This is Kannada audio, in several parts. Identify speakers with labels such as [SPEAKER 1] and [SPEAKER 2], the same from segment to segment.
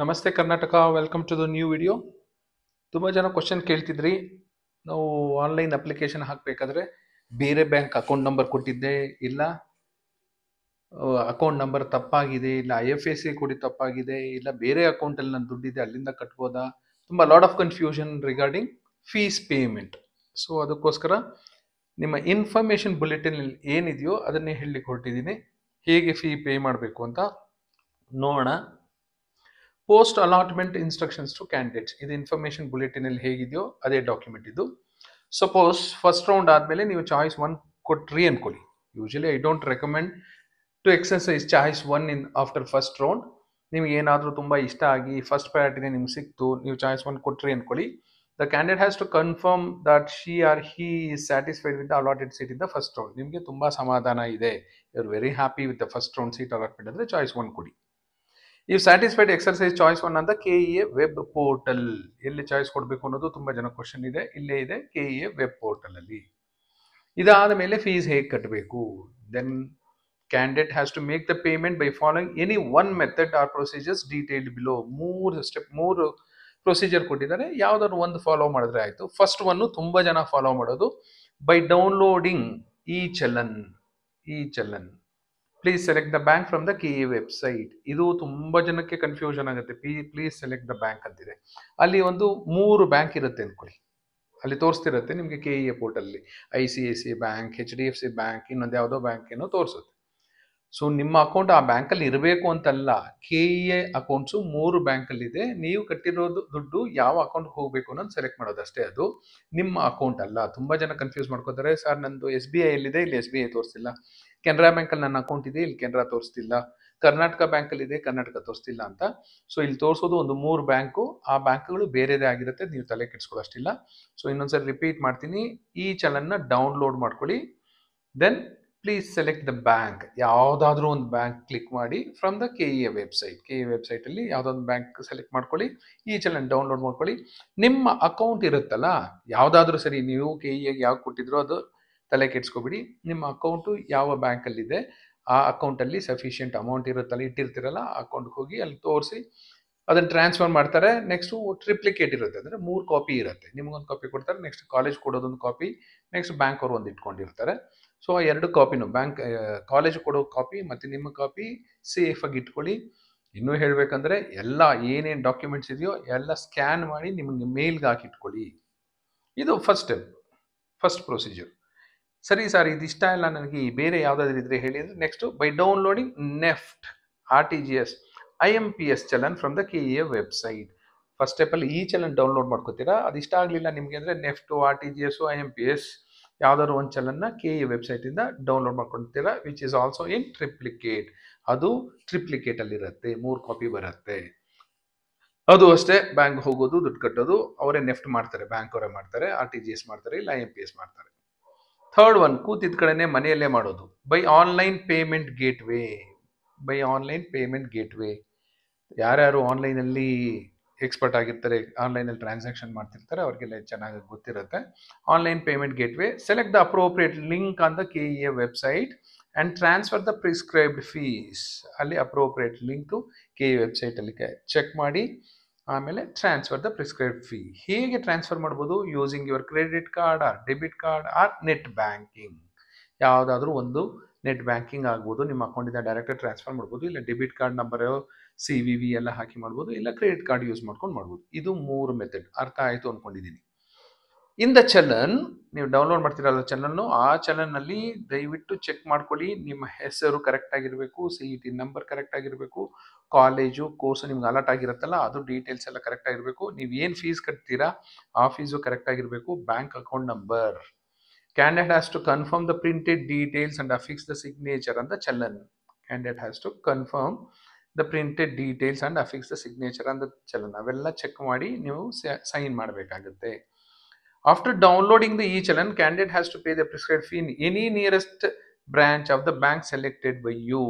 [SPEAKER 1] ನಮಸ್ತೆ Karnataka, welcome to the new video. ತುಂಬ ಜನ ಕ್ವಶನ್ ಕೇಳ್ತಿದ್ರಿ. ನಾವು ಆನ್ಲೈನ್ ಅಪ್ಲಿಕೇಶನ್ ಹಾಕಬೇಕಾದ್ರೆ ಬೇರೆ ಬ್ಯಾಂಕ್ ಅಕೌಂಟ್ ನಂಬರ್ ಕೊಟ್ಟಿದ್ದೆ, ಇಲ್ಲ ಅಕೌಂಟ್ ನಂಬರ್ ತಪ್ಪಾಗಿದೆ, ಇಲ್ಲ IFSC ಕೊಡಿ ತಪ್ಪಾಗಿದೆ, ಇಲ್ಲ ಬೇರೆ ಅಕೌಂಟಲ್ಲಿ ನನ್ನ ದುಡ್ಡಿದೆ ಅಲ್ಲಿಂದ ಕಟ್ಬೋದಾ? ತುಂಬ lot of confusion regarding fees payment. So ಅದಕ್ಕೋಸ್ಕರ ನಿಮ್ಮ ಇನ್ಫಾರ್ಮೇಷನ್ ಬುಲೆಟಿನ್ ಏನಿದೆಯೋ ಅದನ್ನೇ ಹೇಳಲಿಕ್ಕೆ ಹೊರಟಿದ್ದೀನಿ. ಹೇಗೆ ಫೀ ಪೇ ಮಾಡಬೇಕು ಅಂತ ನೋಡೋಣ. Post allotment instructions to candidates, ಇದು ಇನ್ಫಾರ್ಮೇಷನ್ ಬುಲೆಟಿನ್ ಅಲ್ಲಿ ಹೇಗಿದೆಯೋ ಅದೇ ಡಾಕ್ಯುಮೆಂಟ್ ಇದು. ಸಪೋಸ್ ಫಸ್ಟ್ ರೌಂಡ್ ಆದಮೇಲೆ ನೀವು ಚಾಯ್ಸ್ 1 ಕೊಟ್ರಿ ಅನ್ಕೊಳ್ಳಿ. Usually I don't recommend to exercise choice 1 in after first round. ನಿಮ್ಗೆ ಏನಾದರೂ ತುಂಬ ಇಷ್ಟ ಆಗಿ ಫಸ್ಟ್ ಪ್ರಯಾರಿಟಿನೇ ನಿಮ್ಗೆ ಸಿಕ್ತು, ನೀವು ಚಾಯ್ಸ್ 1 ಕೊಟ್ರಿ ಅನ್ಕೊಳ್ಳಿ. The candidate has to confirm that she or he is satisfied with the allotted seat in the first round. ನಿಮಗೆ ತುಂಬ ಸಮಾಧಾನ ಇದೆ, you are very happy with the first round seat allotment ಅಂದರೆ ಚಾಯ್ಸ್ 1 ಕೊಡಿ. ಇಫ್ ಸ್ಯಾಟಿಸ್ಫೈಡ್ ಎಕ್ಸರ್ಸೈಸ್ ಚಾಯ್ಸ್ 1 ಅಂತ KEA ವೆಬ್ ಪೋರ್ಟಲ್. ಎಲ್ಲಿ ಚಾಯ್ಸ್ ಕೊಡಬೇಕು ಅನ್ನೋದು ತುಂಬಾ ಜನ ಕ್ವಶನ್ ಇದೆ. ಇಲ್ಲೇ ಇದೆ KEA ವೆಬ್ ಪೋರ್ಟಲ್ ಅಲ್ಲಿ. ಇದಾದ ಮೇಲೆ ಫೀಸ್ ಹೇಗೆ ಕಟ್ಟಬೇಕು? Then candidate has to make the payment by following any one method or procedures detailed below. ಮೂರು ಪ್ರೊಸೀಜರ್ ಕೊಟ್ಟಿದ್ದಾರೆ, ಯಾವ್ದಾದ್ರು ಒಂದು ಫಾಲೋ ಮಾಡಿದ್ರೆ ಆಯ್ತು. ಫಸ್ಟ್ ಒನ್ ತುಂಬಾ ಜನ ಫಾಲೋ ಮಾಡೋದು, by downloading e-challan. Please select the bank from the KEA website. ಇದು ತುಂಬಾ ಜನಕ್ಕೆ ಕನ್ಫ್ಯೂಷನ್ ಆಗುತ್ತೆ. ಪ್ಲೀಸ್ ಸೆಲೆಕ್ಟ್ ದ ಬ್ಯಾಂಕ್ ಅಂತಿದೆ. ಅಲ್ಲಿ ಒಂದು 3 ಬ್ಯಾಂಕ್ ಇರುತ್ತೆ ಅನ್ಕೊಳ್ಳಿ, ಅಲ್ಲಿ ತೋರಿಸ್ತಿರುತ್ತೆ ನಿಮಗೆ KEA ಪೋರ್ಟಲ್ ಅಲ್ಲಿ. ICICI ಬ್ಯಾಂಕ್, HDFC ಬ್ಯಾಂಕ್, ಇನ್ನೊಂದು ಯಾವುದೋ ಬ್ಯಾಂಕ್ ಏನೋ ತೋರಿಸುತ್ತೆ. ಸೊ ನಿಮ್ಮ ಅಕೌಂಟ್ ಆ ಬ್ಯಾಂಕಲ್ಲಿ ಇರಬೇಕು ಅಂತಲ್ಲ. KEA ಅಕೌಂಟ್ಸು 3 ಬ್ಯಾಂಕಲ್ಲಿ ಇದೆ. ನೀವು ಕಟ್ಟಿರೋದು ದುಡ್ಡು ಯಾವ ಅಕೌಂಟ್ಗೆ ಹೋಗಬೇಕು ಅನ್ನೋದು ಸೆಲೆಕ್ಟ್ ಮಾಡೋದಷ್ಟೇ, ಅದು ನಿಮ್ಮ ಅಕೌಂಟ್ ಅಲ್ಲ. ತುಂಬಾ ಜನ ಕನ್ಫ್ಯೂಸ್ ಮಾಡ್ಕೋತಾರೆ. ಸರ್ ನಂದು SBI ಎಲ್ಲಿದೆ, ಇಲ್ಲಿ SBI ತೋರಿಸ್ತಿಲ್ಲ. ಕೆನರಾ ಬ್ಯಾಂಕಲ್ಲಿ ನನ್ನ ಅಕೌಂಟ್ ಇದೆ, ಇಲ್ಲಿ ಕೆನರಾ ತೋರಿಸ್ತಿಲ್ಲ. ಕರ್ನಾಟಕ ಬ್ಯಾಂಕಲ್ಲಿ ಇದೆ, ಕರ್ನಾಟಕ ತೋರಿಸ್ತಿಲ್ಲ ಅಂತ. ಸೊ ಇಲ್ಲಿ ತೋರಿಸೋದು ಒಂದು 3 ಬ್ಯಾಂಕು, ಆ ಬ್ಯಾಂಕ್ಗಳು ಬೇರೆದೇ ಆಗಿರುತ್ತೆ, ನೀವು ತಲೆ ಕೆಡಿಸ್ಕೊಳ್ಳೋಷ್ಟಿಲ್ಲ. ಸೊ ಇನ್ನೊಂದ್ಸರಿ ರಿಪೀಟ್ ಮಾಡ್ತೀನಿ, ಈ ಚಲನ್ನ ಡೌನ್ಲೋಡ್ ಮಾಡ್ಕೊಳ್ಳಿ. Then please select the bank. ಯಾವುದಾದ್ರೂ ಒಂದು ಬ್ಯಾಂಕ್ ಕ್ಲಿಕ್ ಮಾಡಿ from the KEA website. KEA website ಅಲ್ಲಿ ಯಾವುದೊಂದು ಬ್ಯಾಂಕ್ ಸೆಲೆಕ್ಟ್ ಮಾಡ್ಕೊಳ್ಳಿ, ಈ ಚಲನ್ ಡೌನ್ಲೋಡ್ ಮಾಡ್ಕೊಳ್ಳಿ. ನಿಮ್ಮ ಅಕೌಂಟ್ ಇರುತ್ತಲ್ಲ, ಯಾವುದಾದ್ರೂ ಸರಿ, ನೀವು KEA ಯಾವ ಕೊಟ್ಟಿದ್ರೋ ಅದು ತಲೆ ಕೆಡ್ಸ್ಕೊಬಿಡಿ. ನಿಮ್ಮ ಅಕೌಂಟು ಯಾವ ಬ್ಯಾಂಕಲ್ಲಿದೆ ಆ ಅಕೌಂಟಲ್ಲಿ ಸಫಿಷಿಯೆಂಟ್ ಅಮೌಂಟ್ ಇರುತ್ತಲ್ಲ, ಇಟ್ಟಿರ್ತೀರಲ್ಲ, ಆ ಅಕೌಂಟ್ಗೆ ಹೋಗಿ ಅಲ್ಲಿ ತೋರಿಸಿ ಅದನ್ನು ಟ್ರಾನ್ಸ್ಫರ್ ಮಾಡ್ತಾರೆ. ನೆಕ್ಸ್ಟ್ ಟ್ರಿಪ್ಲಿಕೇಟ್ ಇರುತ್ತೆ, ಅಂದರೆ 3 ಕಾಪಿ ಇರುತ್ತೆ. ನಿಮ್ಗೊಂದು ಕಾಪಿ ಕೊಡ್ತಾರೆ, ನೆಕ್ಸ್ಟ್ ಕಾಲೇಜ್ ಕೊಡೋದೊಂದು ಕಾಪಿ, ನೆಕ್ಸ್ಟ್ ಬ್ಯಾಂಕ್ ಅವರು ಒಂದು ಇಟ್ಕೊಂಡಿರ್ತಾರೆ. ಸೊ ಆ 2 ಕಾಪಿನೂ, ಕಾಲೇಜ್ ಕೊಡೋ ಕಾಪಿ ಮತ್ತು ನಿಮ್ಮ ಕಾಪಿ ಸೇಫ್ ಆಗಿ ಇಟ್ಕೊಳ್ಳಿ. ಇನ್ನೂ ಹೇಳಬೇಕಂದ್ರೆ ಎಲ್ಲ ಏನೇನು ಡಾಕ್ಯುಮೆಂಟ್ಸ್ ಇದೆಯೋ ಎಲ್ಲ ಸ್ಕ್ಯಾನ್ ಮಾಡಿ ನಿಮಗೆ ಮೇಲ್ಗೆ ಹಾಕಿ ಇಟ್ಕೊಳ್ಳಿ. ಇದು ಫಸ್ಟ್ ಸ್ಟೆಪ್, ಫಸ್ಟ್ ಪ್ರೊಸೀಜರ್. ಸರಿ ಸರ್, ಇದಿಷ್ಟ ಇಲ್ಲ ನನಗೆ, ಬೇರೆ ಯಾವುದಾದ್ರೂ ಇದ್ರೆ ಹೇಳಿ ಅಂದರೆ, next by downloading NEFT, RTGS, IMPS challan from the KEA website. First ಸ್ಟೆಪ್ಪಲ್ಲಿ ಈ ಚಲನ್ ಡೌನ್ಲೋಡ್ ಮಾಡ್ಕೋತೀರಾ. ಅದಿಷ್ಟ ಆಗಲಿಲ್ಲ ನಿಮಗೆ ಅಂದರೆ ನೆಫ್ಟು, RTGS, IMPS ಯಾವ್ದಾದ್ರು ಒಂದು ಚಲನ್ನ KEA ವೆಬ್ಸೈಟಿಂದ ಡೌನ್ಲೋಡ್ ಮಾಡ್ಕೊಳ್ತೀರಾ, which is also in triplicate. ಅದು ಟ್ರಿಪ್ಲಿಕೇಟಲ್ಲಿರುತ್ತೆ, 3 ಕಾಪಿ ಬರುತ್ತೆ. ಅದು ಅಷ್ಟೇ, ಬ್ಯಾಂಕ್ ಹೋಗೋದು, ದುಡ್ಡು ಕಟ್ಟೋದು ಅವರೇ. ನೆಫ್ಟ್ ಮಾಡ್ತಾರೆ, ಬ್ಯಾಂಕ್ ಅವರೇ ಮಾಡ್ತಾರೆ. RTGS ಮಾಡ್ತಾರೆ, ಇಲ್ಲ IMPS ಮಾಡ್ತಾರೆ. ಥರ್ಡ್ ಒನ್, ಕೂತಿದ್ದ ಕಡೆನೆ ಮನೆಯಲ್ಲೇ ಮಾಡೋದು, ಬೈ ಆನ್ಲೈನ್ ಪೇಮೆಂಟ್ ಗೇಟ್ವೇ. ಯಾರ್ಯಾರು ಆನ್ಲೈನಲ್ಲಿ ಎಕ್ಸ್ಪರ್ಟ್ ಆಗಿರ್ತಾರೆ, ಆನ್ಲೈನಲ್ಲಿ ಟ್ರಾನ್ಸಾಕ್ಷನ್ ಮಾಡ್ತಿರ್ತಾರೆ, ಅವ್ರಿಗೆಲ್ಲ ಚೆನ್ನಾಗಿ ಗೊತ್ತಿರುತ್ತೆ. Online payment gateway, select the appropriate link on the KEA website and transfer the prescribed fees. ಅಲ್ಲಿ ಅಪ್ರೋಪ್ರಿಯೇಟ್ ಲಿಂಕು KEA ವೆಬ್ಸೈಟಲ್ಲಿ ಚೆಕ್ ಮಾಡಿ, ಆಮೇಲೆ ಟ್ರಾನ್ಸ್ಫರ್ ದ ಪ್ರಿಸ್ಕ್ರೈಬ್ ಫೀ. ಹೇಗೆ ಟ್ರಾನ್ಸ್ಫರ್ ಮಾಡ್ಬೋದು? Using your credit card or debit card or net banking. ಯಾವುದಾದ್ರೂ ಒಂದು ನೆಟ್ ಬ್ಯಾಂಕಿಂಗ್ ಆಗ್ಬೋದು, ನಿಮ್ಮ ಅಕೌಂಟಿಂದ ಡೈರೆಕ್ಟ್ ಟ್ರಾನ್ಸ್ಫರ್ ಮಾಡ್ಬೋದು, ಇಲ್ಲ ಡೆಬಿಟ್ ಕಾರ್ಡ್ ನಂಬರ್ CVV ಎಲ್ಲ ಹಾಕಿ ಮಾಡ್ಬೋದು, ಇಲ್ಲ ಕ್ರೆಡಿಟ್ ಕಾರ್ಡ್ ಯೂಸ್ ಮಾಡ್ಕೊಂಡು ಮಾಡ್ಬೋದು. ಇದು 3 ಮೆಥಡ್. ಅರ್ಥ ಆಯಿತು ಅಂದ್ಕೊಂಡಿದ್ದೀನಿ. ಇನ್ ದ ಚಲನ್, ನೀವು ಡೌನ್ಲೋಡ್ ಮಾಡ್ತಿರಲ್ಲ ಚಲನ್ನು, ಆ ಚಲನ್ನಲ್ಲಿ ದಯವಿಟ್ಟು ಚೆಕ್ ಮಾಡ್ಕೊಳ್ಳಿ, ನಿಮ್ಮ ಹೆಸರು ಕರೆಕ್ಟ್ ಆಗಿರಬೇಕು, CET ನಂಬರ್ ಕರೆಕ್ಟ್ ಆಗಿರಬೇಕು, ಕಾಲೇಜು ಕೋರ್ಸು ನಿಮ್ಗೆ ಅಲಾಟ್ ಆಗಿರುತ್ತಲ್ಲ ಅದು ಡೀಟೇಲ್ಸ್ ಎಲ್ಲ ಕರೆಕ್ಟ್ ಆಗಿರಬೇಕು, ನೀವು ಏನು ಫೀಸ್ ಕಟ್ತೀರಾ ಆ ಫೀಸು ಕರೆಕ್ಟ್ ಆಗಿರಬೇಕು, bank account number. Candidate has to confirm the printed details and affix the signature on the challan. Candidate has to confirm the printed details and affix the signature on the challan. ಅವೆಲ್ಲ ಚೆಕ್ ಮಾಡಿ ನೀವು ಸೈನ್ ಮಾಡಬೇಕಾಗುತ್ತೆ. After downloading the e-challan, candidate has to pay the prescribed fee in any nearest branch of the bank selected by you.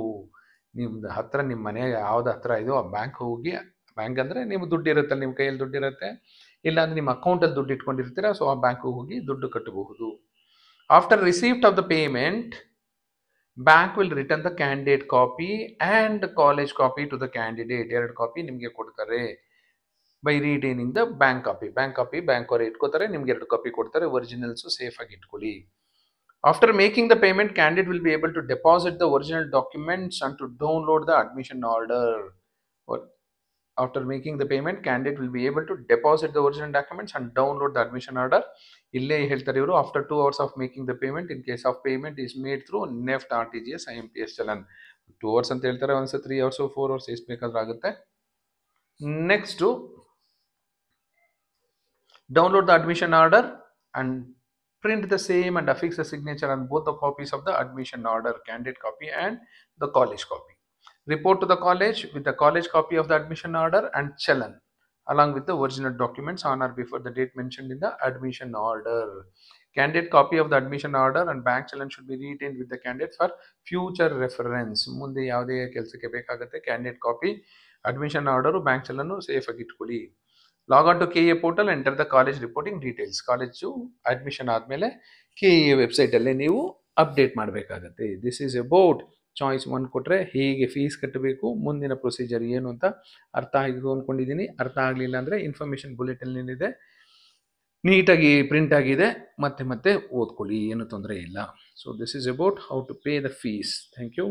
[SPEAKER 1] ನಿಮ್ದು ಹತ್ರ, ನಿಮ್ಮ ಮನೆ ಯಾವ್ದು ಹತ್ರ ಇದೆಯೋ ಆ ಬ್ಯಾಂಕ್ ಹೋಗಿ, ಬ್ಯಾಂಕ್ ಅಂದರೆ ನಿಮ್ಮ ದುಡ್ಡು ಇರುತ್ತಲ್ಲ, ನಿಮ್ಮ ಕೈಯಲ್ಲಿ ದುಡ್ಡು ಇರುತ್ತೆ, ಇಲ್ಲ ಅಂದರೆ ನಿಮ್ಮ ಅಕೌಂಟಲ್ಲಿ ದುಡ್ಡು ಇಟ್ಕೊಂಡಿರ್ತೀರ, ಸೊ ಆ ಬ್ಯಾಂಕಿಗೆ ಹೋಗಿ ದುಡ್ಡು ಕಟ್ಟಬಹುದು. After receipt of the payment, bank will return the candidate copy and college copy to the candidate. 2 copy ನಿಮಗೆ ಕೊಡ್ತಾರೆ. By retaining the bank copy. Bank ಅವರೇ ಇಟ್ಕೋತಾರೆ, ನಿಮ್ಗೆ 2 ಕಾಪಿ ಕೊಡ್ತಾರೆ. ಒರಿಜಿನಲ್ಸು ಸೇಫ್ ಆಗಿ ಇಟ್ಕೊಳ್ಳಿ. After making the payment, candidate will be able to deposit the original documents and to download the admission order. Or after making the payment, candidate will be able to deposit the original documents and download the admission order. ಇಲ್ಲೇ ಹೇಳ್ತಾರೆ ಇವರು, after 2 hours of making the payment, in case of payment is made through NEFT, RTGS, IMPS challan. 2 hours ಅಂತ ಹೇಳ್ತಾರೆ, ಒಂದ್ಸ 3 hours 4 hours ಎಷ್ಟು ಬೇಕಾದ್ರೂ ಆಗುತ್ತೆ. Next, download the admission order and print the same and affix the signature on both the copies of the admission order, candidate copy and the college copy. Report to the college with the college copy of the admission order and challan along with the original documents on or before the date mentioned in the admission order. Candidate copy of the admission order and bank challan should be retained with the candidate for future reference. ಮುಂದೆ ಯಾವುದೇ ಕೆಲಸಕ್ಕೆ ಬೇಕಾಗುತ್ತೆ candidate copy, admission order, bank ಚಲನ್ನು ಸೇಫ್ ಆಗಿ ಇಟ್ಕೊಳ್ಳಿ. Log on to KA portal, enter the college reporting details. College admission ಆದಮೇಲೆ KA ವೆಬ್ಸೈಟಲ್ಲೇ ನೀವು ಅಪ್ಡೇಟ್ ಮಾಡಬೇಕಾಗತ್ತೆ. ದಿಸ್ ಈಸ್ ಅಬೌಟ್ ಚಾಯ್ಸ್ 1 ಕೊಟ್ಟರೆ ಹೇಗೆ ಫೀಸ್ ಕಟ್ಟಬೇಕು, ಮುಂದಿನ ಪ್ರೊಸೀಜರ್ ಏನು ಅಂತ ಅರ್ಥ ಆಯಿತು ಅಂದ್ಕೊಂಡಿದ್ದೀನಿ. ಅರ್ಥ ಆಗಲಿಲ್ಲ ಅಂದರೆ ಇನ್ಫಾರ್ಮೇಷನ್ ಬುಲೆಟಿನ್ನಿದೆ, ನೀಟಾಗಿ ಪ್ರಿಂಟ್ ಆಗಿದೆ, ಮತ್ತೆ ಓದ್ಕೊಳ್ಳಿ, ಏನು ತೊಂದರೆ ಇಲ್ಲ. So this is about how to pay the fees. Thank you.